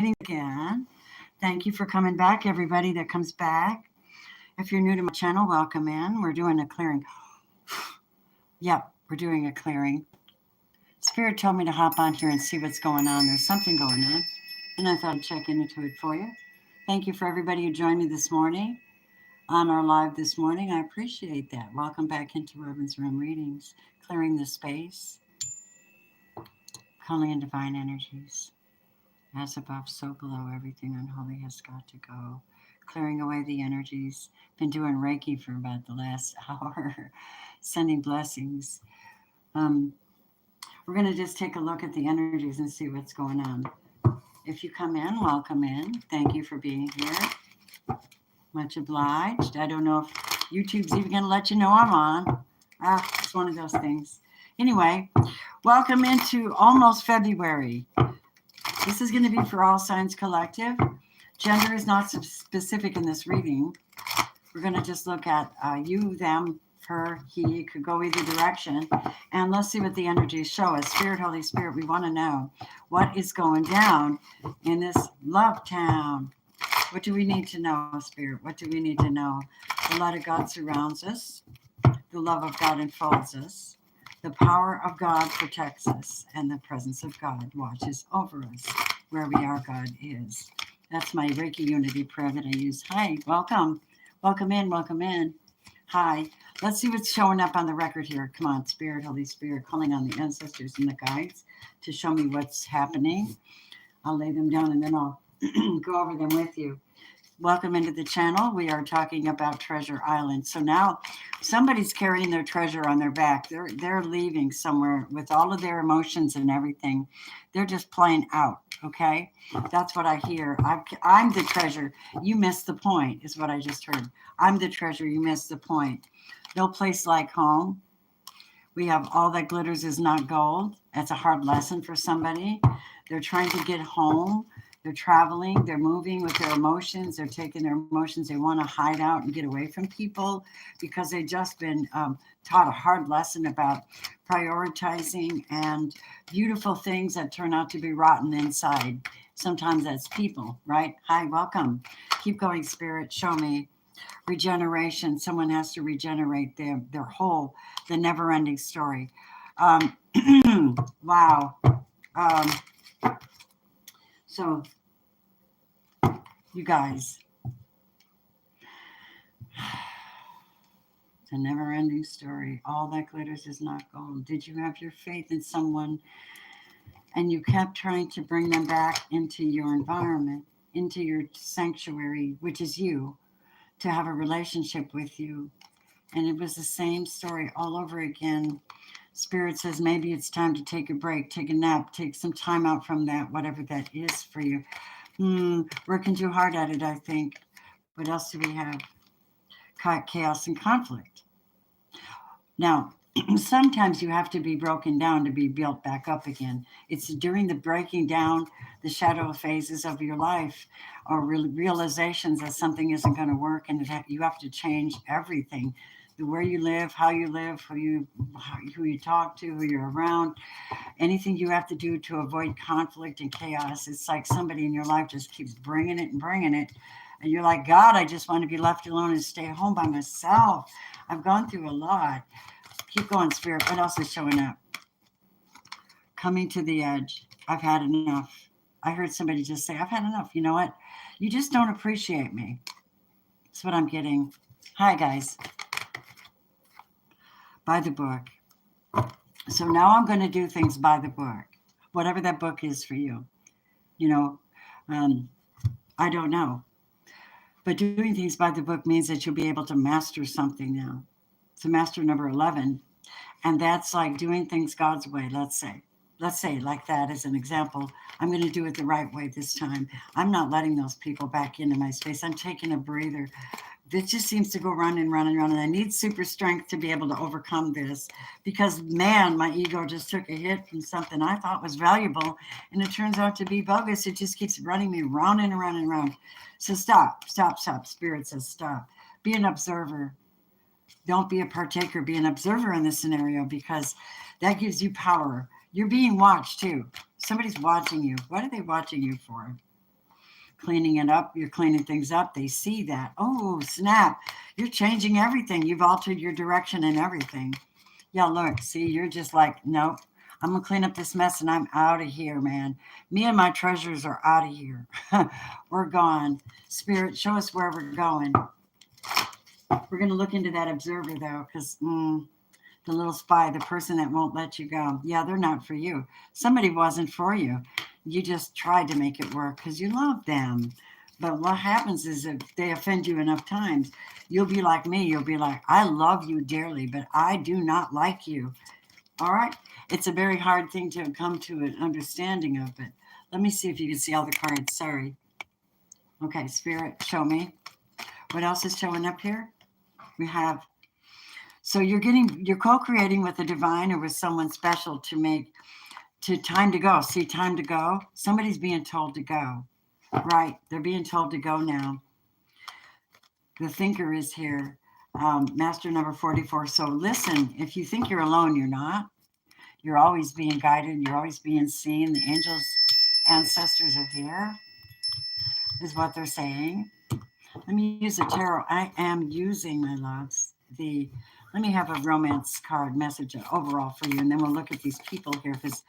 Again. Thank you for coming back, everybody that comes back. If you're new to my channel, welcome in. We're doing a clearing. Yep, we're doing a clearing. Spirit told me to hop on here and see what's going on. There's something going on, and I thought I'd check into it for you. Thank you for everybody who joined me this morning on our live this morning. I appreciate that. Welcome back into Robin's Room Readings, clearing the space, calling in divine energies. As above, so below, everything unholy has got to go. Clearing away the energies. Been doing Reiki for about the last hour, sending blessings. We're going to just take a look at the energies and see what's going on. If you come in, welcome in. Thank you for being here. Much obliged. I don't know if YouTube's even going to let you know I'm on. It's one of those things. Anyway, welcome into almost February. This is going to be for all signs collective. Gender is not specific in this reading. We're going to just look at you, them, her, he. It could go either direction. And let's see what the energies show us. Spirit, Holy Spirit, we want to know what is going down in this love town. What do we need to know, Spirit? What do we need to know? The light of God surrounds us. The love of God enfolds us. The power of God protects us, and the presence of God watches over us. Where we are, God is. That's my Reiki Unity prayer that I use. Hi, welcome. Welcome in, welcome in. Hi. Let's see what's showing up on the record here. Come on, Spirit, Holy Spirit, calling on the ancestors and the guides to show me what's happening. I'll lay them down and then I'll go over them with you. Welcome into the channel. We are talking about Treasure Island. So now somebody's carrying their treasure on their back. They're leaving somewhere with all of their emotions and everything. They're just playing out, okay? That's what I hear. I'm the treasure. You missed the point, is what I just heard. I'm the treasure. You missed the point. No place like home. We have all that glitters is not gold. That's a hard lesson for somebody. They're trying to get home. They're traveling, they're moving with their emotions, they're taking their emotions, they want to hide out and get away from people because they've just been taught a hard lesson about prioritizing and beautiful things that turn out to be rotten inside. Sometimes that's people, right? Hi, welcome. Keep going, Spirit, show me. Regeneration, someone has to regenerate their whole, the never-ending story. Wow. So, you guys, it's a never-ending story. All that glitters is not gold. Did you have your faith in someone and you kept trying to bring them back into your environment, into your sanctuary, which is you, to have a relationship with you? And it was the same story all over again. Spirit says maybe it's time to take a break, take a nap, take some time out from that, whatever that is for you. Working too hard at it, I think. What else do we have? Chaos and conflict. Now, sometimes you have to be broken down to be built back up again. It's during the breaking down, the shadow phases of your life, or realizations that something isn't going to work, and you have to change everything. Where you live, how you live, who you talk to, who you're around, anything you have to do to avoid conflict and chaos. It's like somebody in your life just keeps bringing it, and you're like, God, I just want to be left alone and stay home by myself. I've gone through a lot. Keep going, Spirit. What else is showing up? Coming to the edge. I've had enough. I heard somebody just say, I've had enough. You know what? You just don't appreciate me. That's what I'm getting. Hi, guys. By the book. So now I'm going to do things by the book, whatever that book is for you. You know, I don't know. But doing things by the book means that you'll be able to master something now. So master number 11. And that's like doing things God's way, let's say like that as an example. I'm going to do it the right way this time. I'm not letting those people back into my space. I'm taking a breather. This just seems to go run and run and run. And I need super strength to be able to overcome this because, man, my ego just took a hit from something I thought was valuable. And it turns out to be bogus. It just keeps running me round and around and around. So stop. Spirit says stop. Be an observer. Don't be a partaker. Be an observer in this scenario because that gives you power. You're being watched too. Somebody's watching you. What are they watching you for? cleaning it up. You're cleaning things up. They see that. Oh, snap. You're changing everything. You've altered your direction and everything. Yeah, look, see, you're just like, nope. I'm going to clean up this mess and I'm out of here, man. Me and my treasures are out of here. We're gone. Spirit, show us where we're going. We're going to look into that observer, though, because the little spy, the person that won't let you go. Yeah, they're not for you. Somebody wasn't for you. You just tried to make it work because you love them. But what happens is if they offend you enough times, you'll be like me. You'll be like, I love you dearly, but I do not like you. All right? It's a very hard thing to come to an understanding of it. Let me see if you can see all the cards. Sorry. Okay, Spirit, show me. What else is showing up here? We have, so you're co-creating with the divine or with someone special to time to go. See, time to go. Somebody's being told to go. Right. They're being told to go now. The thinker is here. Master number 44. So listen, if you think you're alone, you're not. You're always being guided. You're always being seen. The angels, ancestors are here, is what they're saying. Let me use a tarot. I am using, my loves, let me have a romance card message overall for you, and then we'll look at these people here, because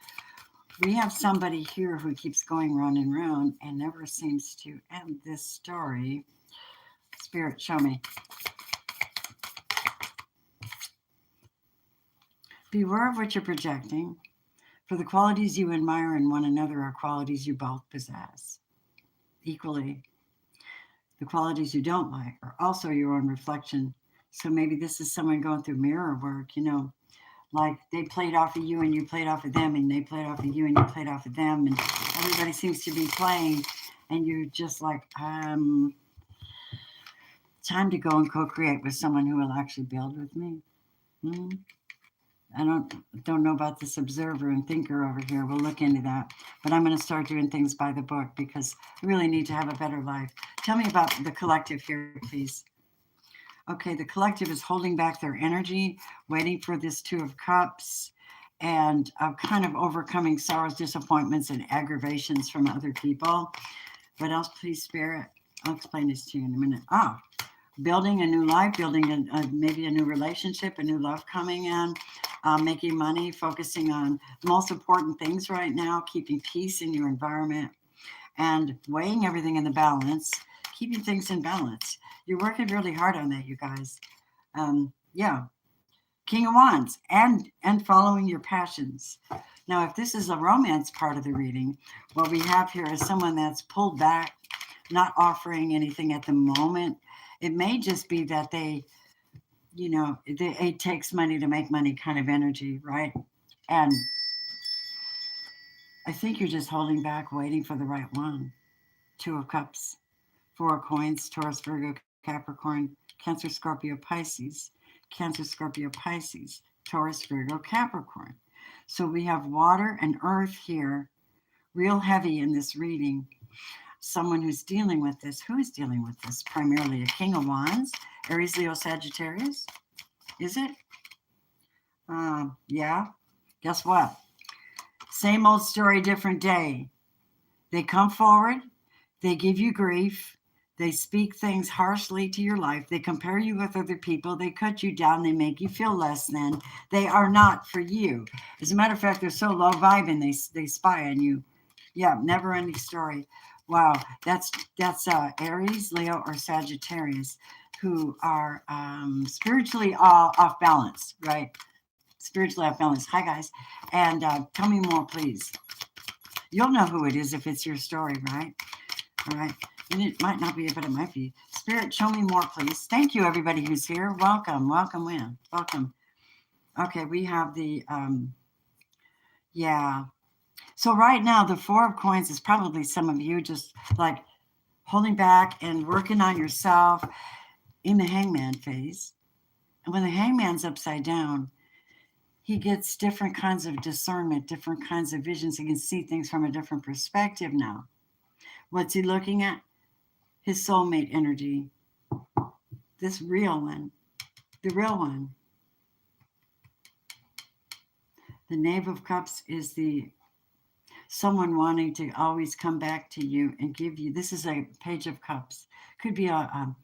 we have somebody here who keeps going round and round and never seems to end this story. Spirit, show me. Beware of what you're projecting, for the qualities you admire in one another are qualities you both possess equally. The qualities you don't like are also your own reflection. So maybe this is someone going through mirror work, like they played off of you and you played off of them, and they played off of you and you played off of them, and everybody seems to be playing, and you're just like, time to go and co-create with someone who will actually build with me. I don't know about this observer and thinker over here. We'll look into that. But I'm going to start doing things by the book because I really need to have a better life. Tell me about the collective here, please. Okay, the collective is holding back their energy, waiting for this Two of Cups, and kind of overcoming sorrows, disappointments, and aggravations from other people. What else, please, Spirit? I'll explain this to you in a minute. Building a new life, building maybe a new relationship, a new love coming in, making money, focusing on the most important things right now, keeping peace in your environment, and weighing everything in the balance, keeping things in balance. You're working really hard on that, you guys. Yeah. King of Wands, and following your passions. Now, if this is a romance part of the reading, what we have here is someone that's pulled back, not offering anything at the moment. It may just be that it takes money to make money kind of energy, right? And I think you're just holding back, waiting for the right one. Two of Cups, Four of Coins, Taurus, Virgo, Capricorn, Cancer, Scorpio, Pisces, Cancer, Scorpio, Pisces, Taurus, Virgo, Capricorn. So we have water and earth here, real heavy in this reading. Someone who's dealing with this. Who is dealing with this? Primarily a King of Wands, Aries, Leo, Sagittarius. Is it? Yeah. Guess what? Same old story, different day. They come forward. They give you grief. They speak things harshly to your life. They compare you with other people. They cut you down. They make you feel less than. They are not for you. As a matter of fact, they're so low vibing, they spy on you. Yeah, never ending story. Wow, that's Aries, Leo, or Sagittarius who are spiritually off balance, right? Spiritually off balance. Hi, guys. And tell me more, please. You'll know who it is if it's your story, right? All right. And it might not be, but it might be. Spirit, show me more, please. Thank you, everybody who's here. Welcome. Welcome in. Welcome. Okay, we have the, yeah. So right now, the Four of Coins is probably some of you just like holding back and working on yourself in the hangman phase. And when the hangman's upside down, he gets different kinds of discernment, different kinds of visions. He can see things from a different perspective now. What's he looking at? His soulmate energy. This real one. The real one. The Knave of Cups is the... someone wanting to always come back to you and give you, this is a Page of Cups. Could be a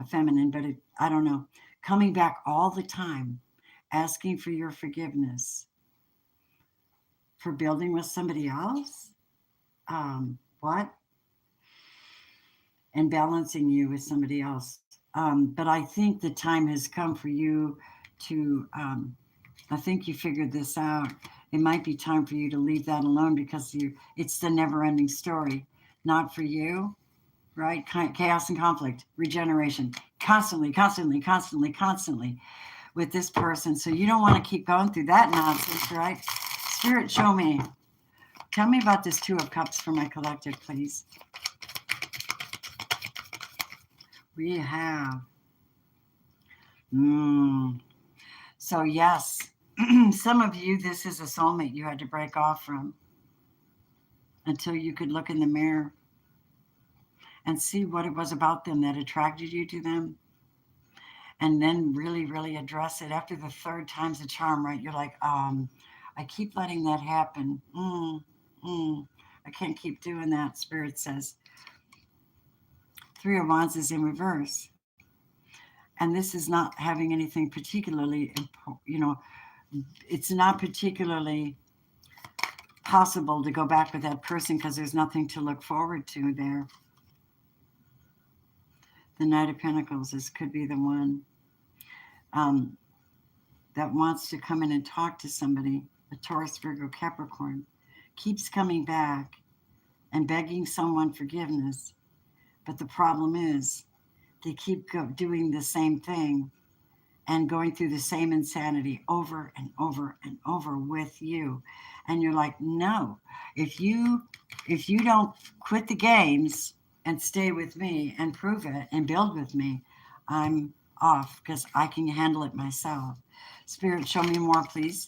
feminine, but I don't know. Coming back all the time, asking for your forgiveness for building with somebody else. What? And balancing you with somebody else. But I think the time has come for you to, I think you figured this out. It might be time for you to leave that alone because it's the never ending story, not for you, right? Chaos and conflict, regeneration, constantly, constantly, constantly, constantly with this person. So you don't want to keep going through that nonsense, right? Spirit, show me. Tell me about this Two of Cups for my collective, please. We have. So yes, some of you, this is a soulmate you had to break off from until you could look in the mirror and see what it was about them that attracted you to them. And then really, really address it. After the third time's a charm, right? You're like, I keep letting that happen. I can't keep doing that, Spirit says. Three of Wands is in reverse. And this is not having anything particularly, it's not particularly possible to go back with that person because there's nothing to look forward to there. The Knight of Pentacles, this could be the one that wants to come in and talk to somebody, a Taurus, Virgo, Capricorn, keeps coming back and begging someone forgiveness. But the problem is they keep doing the same thing and going through the same insanity over and over and over with you. And you're like, no, if you don't quit the games and stay with me and prove it and build with me, I'm off because I can handle it myself. Spirit, show me more, please.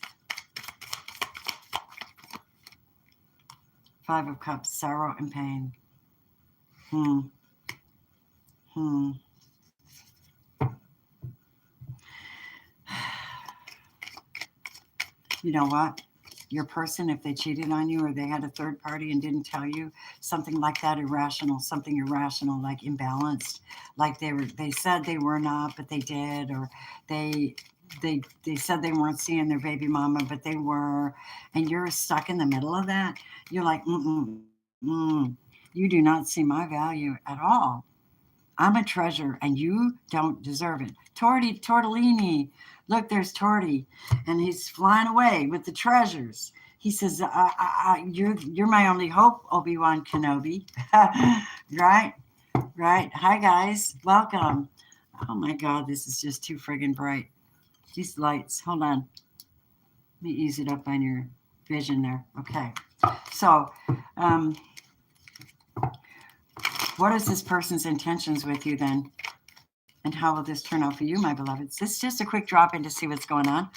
Five of Cups, sorrow and pain. You know what? Your person, if they cheated on you or they had a third party and didn't tell you, something like that, something irrational, like imbalanced, like they said they were not, but they did, or they said they weren't seeing their baby mama, but they were, and you're stuck in the middle of that. You're like, you do not see my value at all. I'm a treasure and you don't deserve it. Tortellini. Look, there's Torty, and he's flying away with the treasures. He says, you're my only hope, Obi-Wan Kenobi. Right? Hi, guys. Welcome. Oh, my God. This is just too friggin' bright. These lights. Hold on. Let me ease it up on your vision there. Okay. So, what is this person's intentions with you then? And how will this turn out for you, my beloveds? This is just a quick drop in to see what's going on.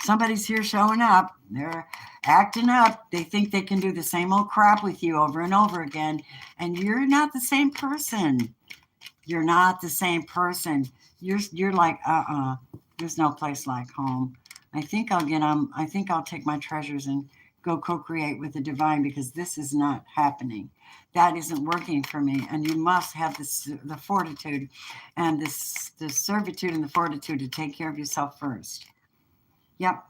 Somebody's here showing up. They're acting up. They think they can do the same old crap with you over and over again. And you're not the same person. You're not the same person. You're like, there's no place like home. I think I'll take my treasures and go co-create with the divine because this is not happening. That isn't working for me. And you must have the fortitude and the servitude and the fortitude to take care of yourself first. Yep.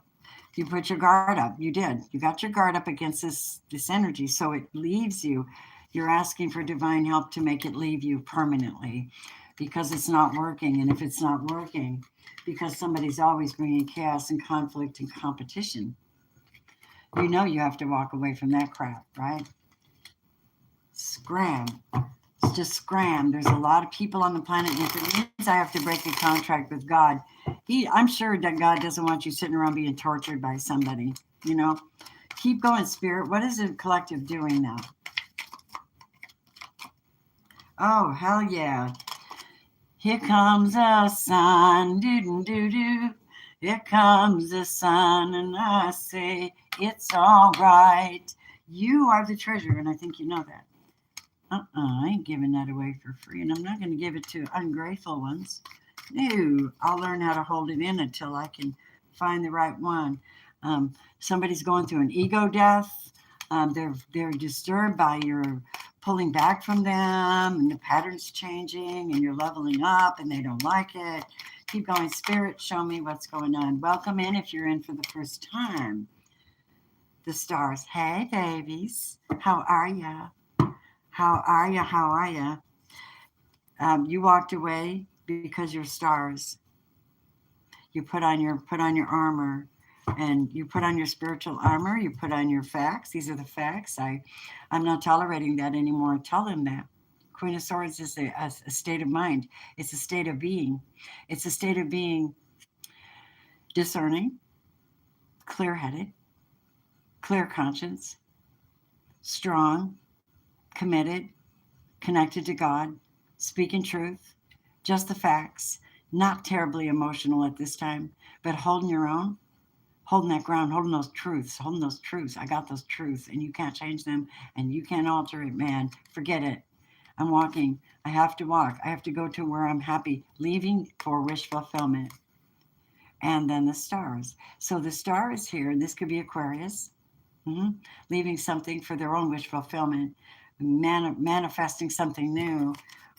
You put your guard up. You did. You got your guard up against this energy. So it leaves you. You're asking for divine help to make it leave you permanently because it's not working. And if it's not working, because somebody's always bringing chaos and conflict and competition, you have to walk away from that crap, right? Scram. It's just scram. There's a lot of people on the planet. And if it means I have to break a contract with God, I'm sure that God doesn't want you sitting around being tortured by somebody. Keep going, Spirit. What is the collective doing now? Oh, hell yeah. Here comes the sun. Do-do-do-do. Here comes the sun. And I say, it's all right. You are the treasure. And I think you know that. I ain't giving that away for free. And I'm not going to give it to ungrateful ones. No, I'll learn how to hold it in until I can find the right one. Somebody's going through an ego death. They're disturbed by your pulling back from them, and the pattern's changing, and you're leveling up, and they don't like it. Keep going, Spirit. Show me what's going on. Welcome in if you're in for the first time. The stars. Hey, babies. How are ya? How are ya? How are ya? You walked away because you're stars. You put on your armor, and you put on your spiritual armor. You put on your facts. These are the facts. I'm not tolerating that anymore. Tell them that. Queen of Swords is a state of mind. It's a state of being. It's a state of being discerning, clear-headed, clear conscience, strong, committed, connected to God, speaking truth, just the facts, not terribly emotional at this time, but holding your own, holding that ground, holding those truths. I got those truths, and you can't change them, and you can't alter it, man. Forget it. I'm walking. I have to walk. I have to go to where I'm happy, leaving for wish fulfillment. And then the stars. So the star is here, and this could be Aquarius, leaving something for their own wish fulfillment, manifesting something new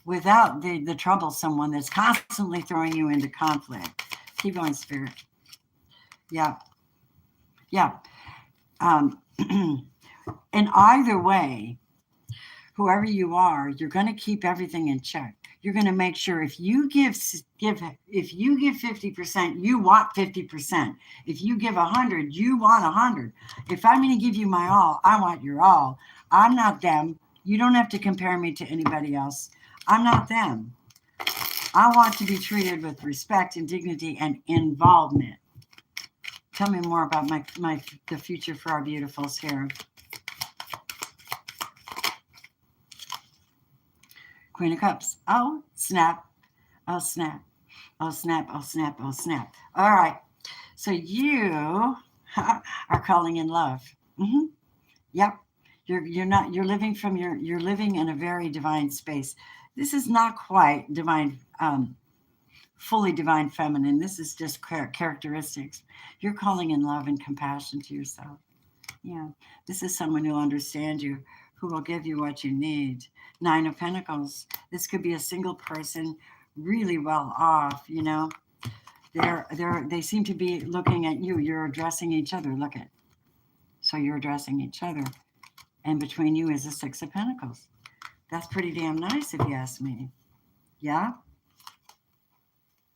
without the troublesome one that's constantly throwing you into conflict. Keep going, Spirit. Yeah. In either way, whoever you are, you're going to keep everything in check. You're going to make sure if you give 50%, you want 50%. If you give 100, you want 100. If I'm going to give you my all, I want your all. I'm not them. You don't have to compare me to anybody else. I'm not them. I want to be treated with respect and dignity and involvement. Tell me more about the future for our beautifuls here. Queen of Cups. Oh, snap. Oh, snap. Oh, snap. Oh, snap. Oh, snap. All right. So you are calling in love. Yep. You're living in a very divine space. This is not quite divine, fully divine feminine. This is just characteristics. You're calling in love and compassion to yourself. Yeah. This is someone who'll understand you, who will give you what you need. 9 of Pentacles. This could be a single person, really well off, They seem to be looking at you. You're addressing each other. Look at. So you're addressing each other. And between you is the 6 of Pentacles. That's pretty damn nice if you ask me. Yeah?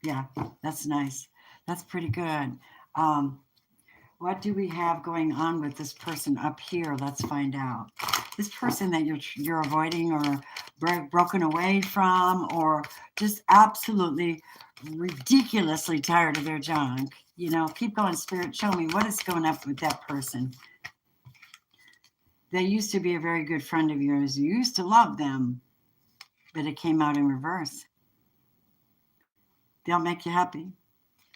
Yeah, that's nice. That's pretty good. What do we have going on with this person up here? Let's find out. This person that you're avoiding or broken away from, or just absolutely ridiculously tired of their junk. Keep going, Spirit. Show me what is going up with that person. They used to be a very good friend of yours. You used to love them, but it came out in reverse. They'll make you happy.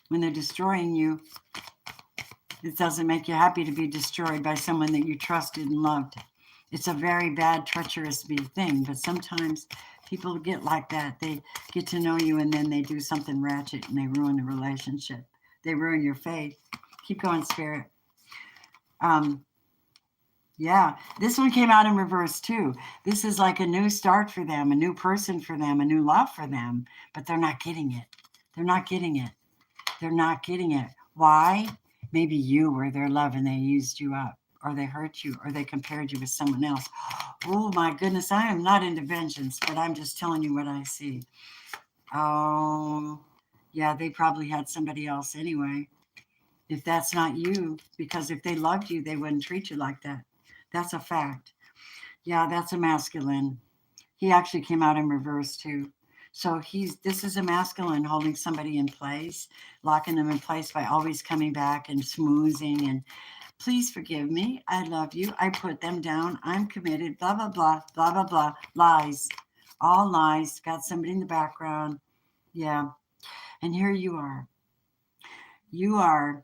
When they're destroying you, it doesn't make you happy to be destroyed by someone that you trusted and loved. It's a very bad, treacherous thing, but sometimes people get like that. They get to know you, and then they do something ratchet, and they ruin the relationship. They ruin your faith. Keep going, Spirit. Yeah, this one came out in reverse too. This is like a new start for them, a new person for them, a new love for them, but they're not getting it. They're not getting it. They're not getting it. Why? Maybe you were their love and they used you up, or they hurt you, or they compared you with someone else. Oh my goodness, I am not into vengeance, but I'm just telling you what I see. Oh, yeah, they probably had somebody else anyway. If that's not you, because if they loved you, they wouldn't treat you like that. That's a fact. Yeah, that's a masculine. He actually came out in reverse too. So this is a masculine holding somebody in place, locking them in place by always coming back and schmoozing and please forgive me. I love you. I put them down. I'm committed. Blah, blah, blah, blah, blah, blah. Lies. All lies. Got somebody in the background. Yeah. And here you are. You are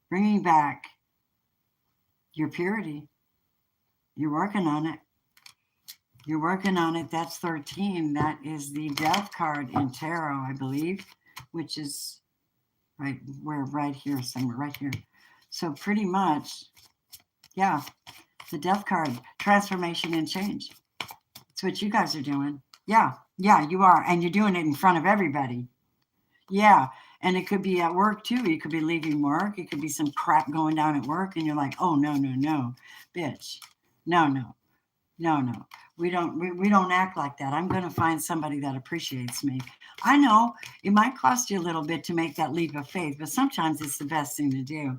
bringing back your purity. You're working on it. You're working on it. That's 13. That is the death card in tarot, I believe, which is right here somewhere, right here. So pretty much Yeah, the death card, transformation and change. It's what you guys are doing. Yeah, yeah, you are. And you're doing it in front of everybody. Yeah. And it could be at work too. You could be leaving work. It could be some crap going down at work. And you're like, oh, no, no, no, bitch. No, no, no, no. We don't act like that. I'm going to find somebody that appreciates me. I know it might cost you a little bit to make that leap of faith, but sometimes it's the best thing to do.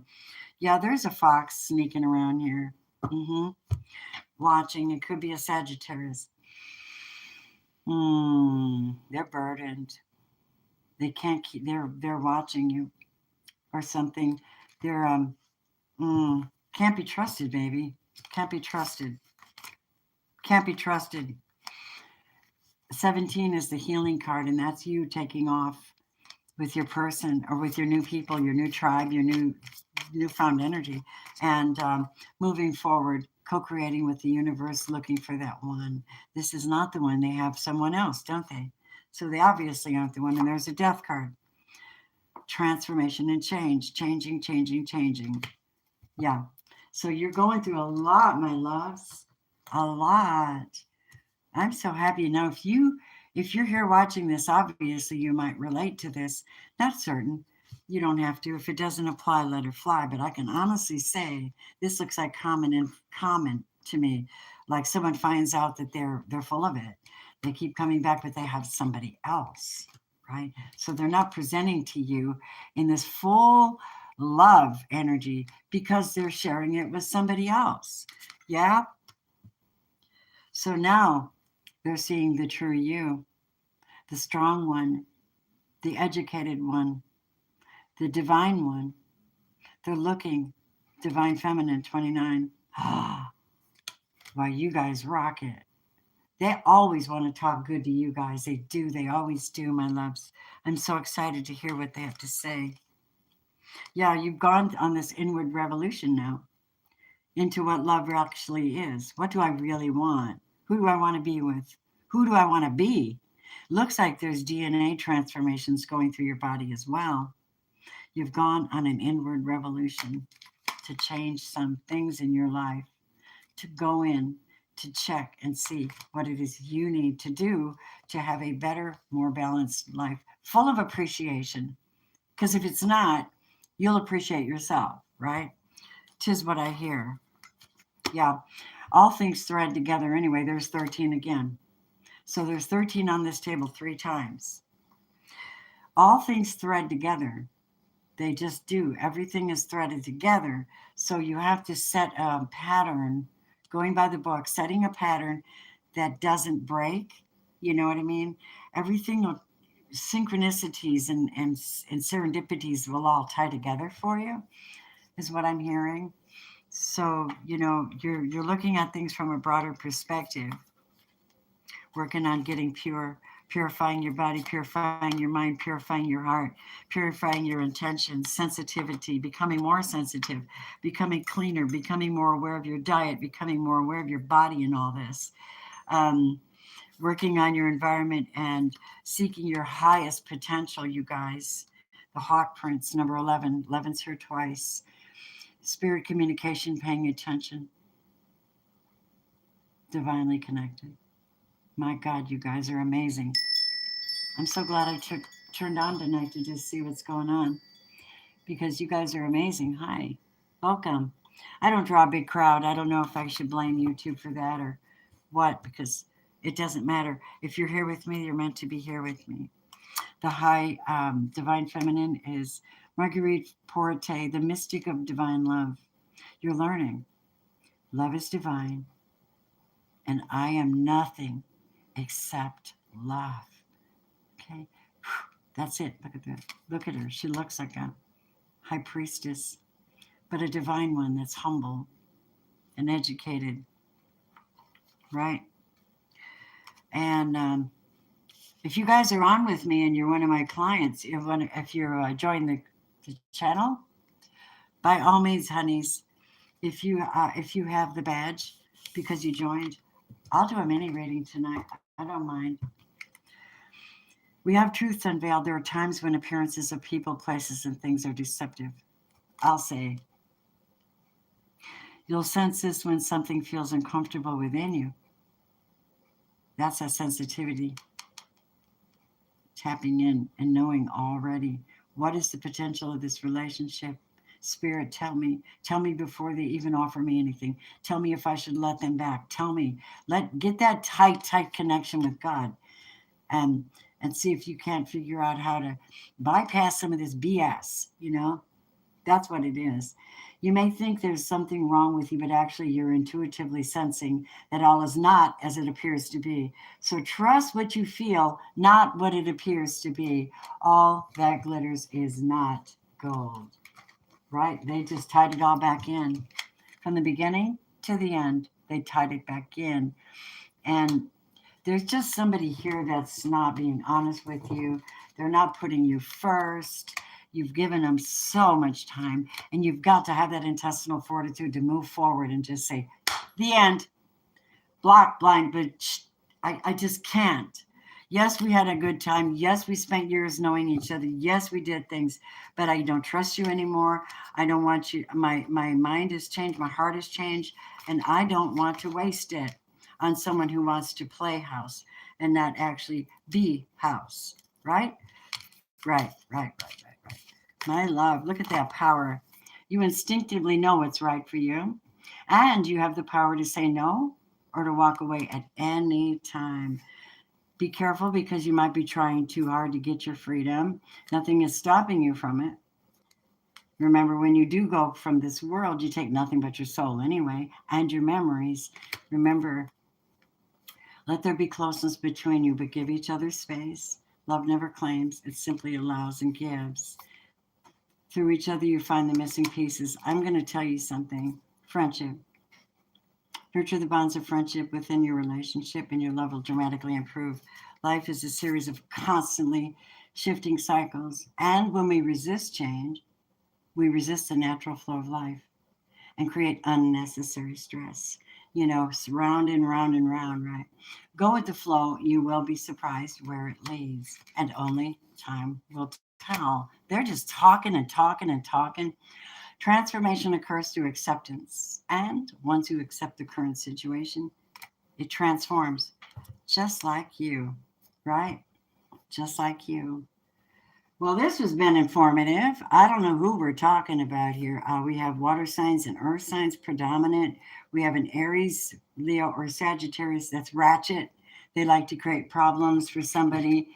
Yeah, there's a fox sneaking around here. Watching. It could be a Sagittarius. They're burdened. They can't keep. They're watching you or something. They're can't be trusted, baby. Can't be trusted. Can't be trusted. 17 is the healing card, and that's you taking off with your person or with your new people, your new tribe, your newfound energy, and moving forward, co-creating with the universe, looking for that one. This is not the one. They have someone else, don't they? So they obviously aren't the one. And there's a death card. Transformation and change, changing, changing, changing. Yeah. So you're going through a lot, my loves. A lot. I'm so happy. Now, if you're here watching this, obviously you might relate to this. Not certain. You don't have to. If it doesn't apply, let it fly. But I can honestly say this looks like common to me. Like someone finds out that they're full of it. They keep coming back, but they have somebody else, right? So they're not presenting to you in this full love energy because they're sharing it with somebody else. Yeah. So now they're seeing the true you, the strong one, the educated one, the divine one. They're looking, divine feminine 29. Why, you guys rock it. They always want to talk good to you guys. They do. They always do, my loves. I'm so excited to hear what they have to say. Yeah, you've gone on this inward revolution now into what love actually is. What do I really want? Who do I want to be with? Who do I want to be? Looks like there's DNA transformations going through your body as well. You've gone on an inward revolution to change some things in your life, to go in, to check and see what it is you need to do to have a better, more balanced life, full of appreciation. Because if it's not, you'll appreciate yourself, right? 'Tis what I hear. Yeah. All things thread together anyway. There's 13 again. So there's 13 on this table 3 times. All things thread together. They just do. Everything is threaded together. So you have to set a pattern, going by the book, setting a pattern that doesn't break. You know what I mean? Everything, synchronicities and serendipities will all tie together for you, is what I'm hearing. So, you're looking at things from a broader perspective, working on getting pure, purifying your body, purifying your mind, purifying your heart, purifying your intentions, sensitivity, becoming more sensitive, becoming cleaner, becoming more aware of your diet, becoming more aware of your body and all this. Working on your environment and seeking your highest potential, you guys. The Hawk Prince, number 11. 11's here twice. Spirit communication, paying attention. Divinely connected. My God, you guys are amazing. I'm so glad I turned on tonight to just see what's going on because you guys are amazing. Hi, welcome. I don't draw a big crowd. I don't know if I should blame YouTube for that or what, because it doesn't matter. If you're here with me, you're meant to be here with me. The high divine feminine is Marguerite Porte, the mystic of divine love. You're learning. Love is divine, and I am nothing except love. Okay, that's it. Look at that. Look at her. She looks like a high priestess, but a divine one that's humble and educated, right? And if you guys are on with me and you're one of my clients, if you're joined the channel, by all means, honeys, if you have the badge because you joined, I'll do a mini reading tonight. I don't mind. We have truths unveiled. There are times when appearances of people, places, and things are deceptive. I'll say. You'll sense this when something feels uncomfortable within you. That's a sensitivity. Tapping in and knowing already what is the potential of this relationship. Spirit, tell me before they even offer me anything. Tell me if I should let them back. Tell me, get that tight connection with God, and see if you can't figure out how to bypass some of this BS. That's what it is. You may think there's something wrong with you, but actually you're intuitively sensing that all is not as it appears to be. So trust what you feel, not what it appears to be. All that glitters is not gold. Right? They just tied it all back in. From the beginning to the end, they tied it back in. And there's just somebody here that's not being honest with you. They're not putting you first. You've given them so much time, and you've got to have that intestinal fortitude to move forward and just say, the end, block, blind, but I just can't. Yes, we had a good time. Yes, we spent years knowing each other. Yes, we did things, but I don't trust you anymore. I don't want you. My mind has changed. My heart has changed, and I don't want to waste it on someone who wants to play house and not actually be house. Right? Right. My love, look at that power. You instinctively know what's right for you, and you have the power to say no or to walk away at any time. Be careful because you might be trying too hard to get your freedom. Nothing is stopping you from it. Remember, when you do go from this world, you take nothing but your soul anyway, and your memories. Remember, let there be closeness between you, but give each other space. Love never claims, it simply allows and gives. Through each other, you find the missing pieces. I'm going to tell you something. Friendship. Nurture the bonds of friendship within your relationship, and your love will dramatically improve. Life is a series of constantly shifting cycles. And when we resist change, we resist the natural flow of life and create unnecessary stress. Round and round and round, right? Go with the flow. You will be surprised where it leads, and only time will tell. They're just talking and talking and talking. Transformation occurs through acceptance. And once you accept the current situation, it transforms just like you, right? Just like you. Well, this has been informative. I don't know who we're talking about here. We have water signs and earth signs predominant. We have an Aries, Leo, or Sagittarius that's ratchet. They like to create problems for somebody.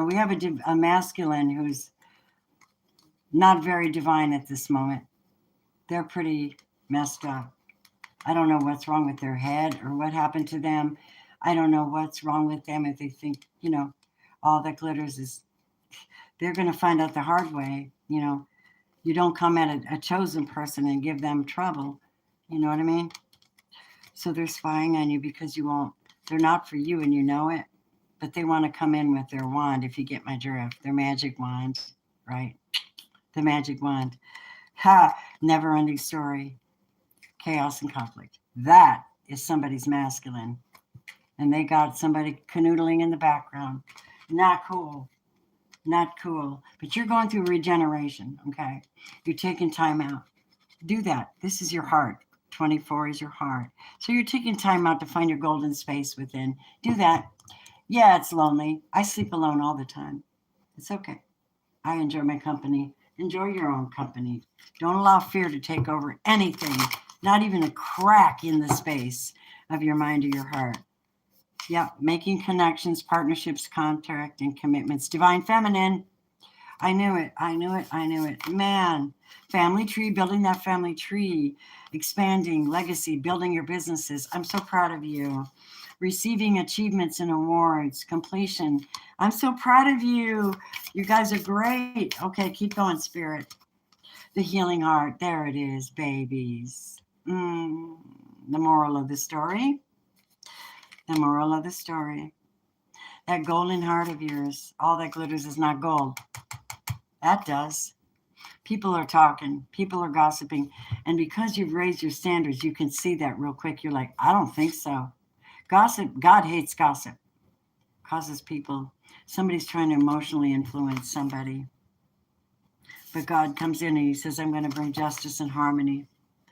We have a masculine who's not very divine at this moment. They're pretty messed up. I don't know what's wrong with their head or what happened to them. I don't know what's wrong with them if they think, all that glitters is, they're going to find out the hard way. You don't come at a chosen person and give them trouble. You know what I mean? So they're spying on you because they're not for you and you know it, but they want to come in with their wand, if you get my drift, their magic wand, right? The magic wand. Never ending story. Chaos and conflict. That is somebody's masculine. And they got somebody canoodling in the background. Not cool. Not cool. But you're going through regeneration, okay? You're taking time out. Do that. This is your heart. 24 is your heart. So you're taking time out to find your golden space within. Do that. Yeah, it's lonely. I sleep alone all the time. It's okay. I enjoy my company. Enjoy your own company. Don't allow fear to take over anything, not even a crack in the space of your mind or your heart. Yep, making connections, partnerships, contract, and commitments. Divine feminine. I knew it. Man, family tree, building that family tree, expanding, legacy, building your businesses. I'm so proud of you. Receiving achievements and awards, completion. I'm so proud of you. You guys are great. Okay, keep going, Spirit. The healing heart. There it is, babies. The moral of the story. The moral of the story. That golden heart of yours, all that glitters is not gold. That does. People are talking. People are gossiping. And because you've raised your standards, you can see that real quick. You're like, I don't think so. Gossip, God hates gossip. Causes people, somebody's trying to emotionally influence somebody. But God comes in and he says, I'm going to bring justice and harmony.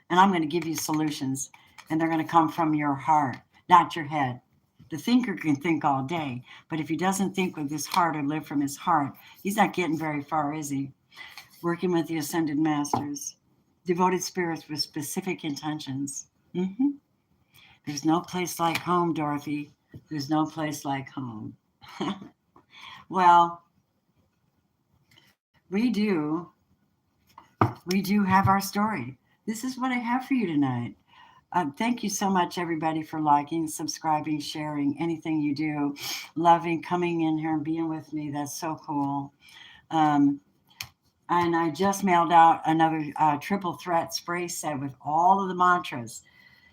And I'm going to give you solutions, and they're going to come from your heart, not your head. The thinker can think all day, but if he doesn't think with his heart or live from his heart, he's not getting very far, is he? Working with the ascended masters, devoted spirits with specific intentions. There's no place like home, Dorothy. There's no place like home. Well, we do. We do have our story. This is what I have for you tonight. Thank you so much, everybody, for liking, subscribing, sharing, anything you do, loving, coming in here and being with me. That's so cool. And I just mailed out another triple threat spray set with all of the mantras.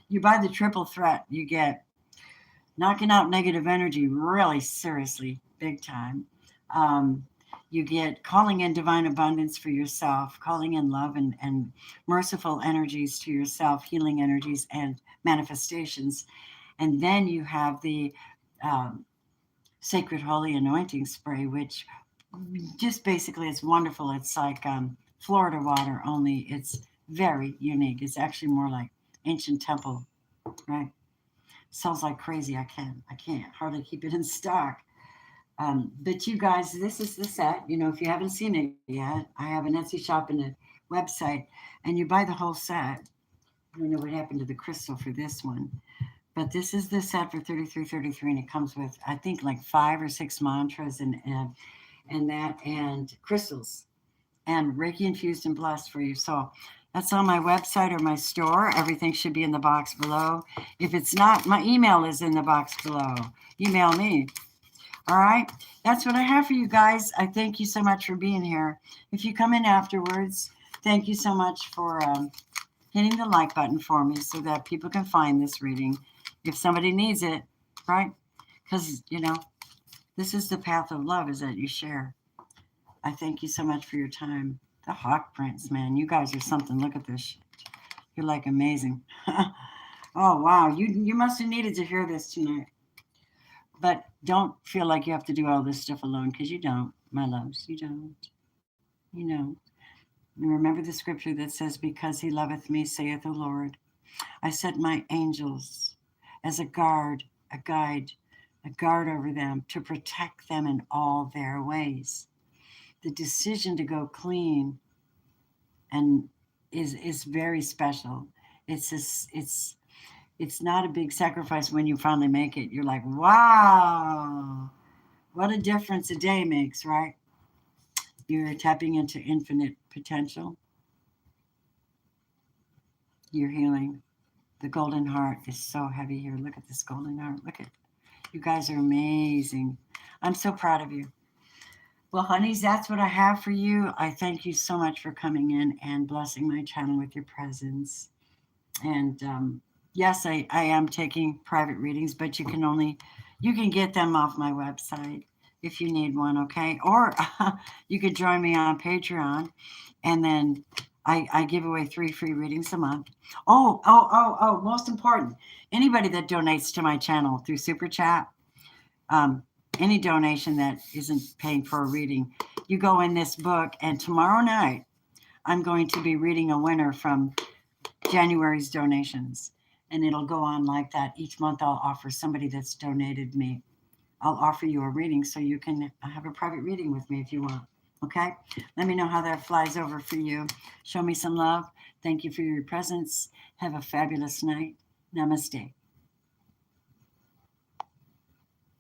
You buy the triple threat, you get knocking out negative energy really seriously, big time. You get calling in divine abundance for yourself, calling in love and merciful energies to yourself, healing energies and manifestations. And then you have the sacred holy anointing spray, which just basically it's wonderful. It's like Florida water, only it's very unique. It's actually more like ancient temple, right? Sells like crazy. I can't hardly keep it in stock. But you guys, this is the set. You know, if you haven't seen it yet, I have an Etsy shop and a website, and you buy the whole set. I don't know what happened to the crystal for this one, but this is the set for $33.33, and it comes with I think like 5 or 6 mantras and crystals and Reiki infused and blessed for you. So that's on my website or my store. Everything should be in the box below. If it's not, my email is in the box below. Email me. All right. That's what I have for you guys. I thank you so much for being here. If you come in afterwards, thank you so much for hitting the like button for me so that people can find this reading if somebody needs it, right? Because, you know, this is the path of love, is that you share. I thank you so much for your time. The Hawk Prince, man, you guys are something. Look at this shit. You're like amazing. Oh, wow. You must have needed to hear this tonight. But don't feel like you have to do all this stuff alone, because you don't, my loves. You don't. You know. And remember the scripture that says, because he loveth me, saith the Lord, I set my angels as a guard, a guide, a guard over them to protect them in all their ways. The decision to go clean and is very special. It's not a big sacrifice when you finally make it. You're like, wow, what a difference a day makes, right? You're tapping into infinite potential. You're healing. The golden heart is so heavy here. Look at this golden heart. Look at, you guys are amazing. I'm so proud of you. Well, honeys, that's what I have for you. I thank you so much for coming in and blessing my channel with your presence. And yes, I am taking private readings, but you can get them off my website if you need one, okay? Or you could join me on Patreon, and then I give away 3 free readings a month. Oh, most important, anybody that donates to my channel through Super Chat, any donation that isn't paying for a reading, you go in this book, and tomorrow night, I'm going to be reading a winner from January's donations, and it'll go on like that. Each month I'll offer somebody that's donated me. I'll offer you a reading so you can have a private reading with me if you want. Okay? Let me know how that flies over for you. Show me some love. Thank you for your presence. Have a fabulous night. Namaste.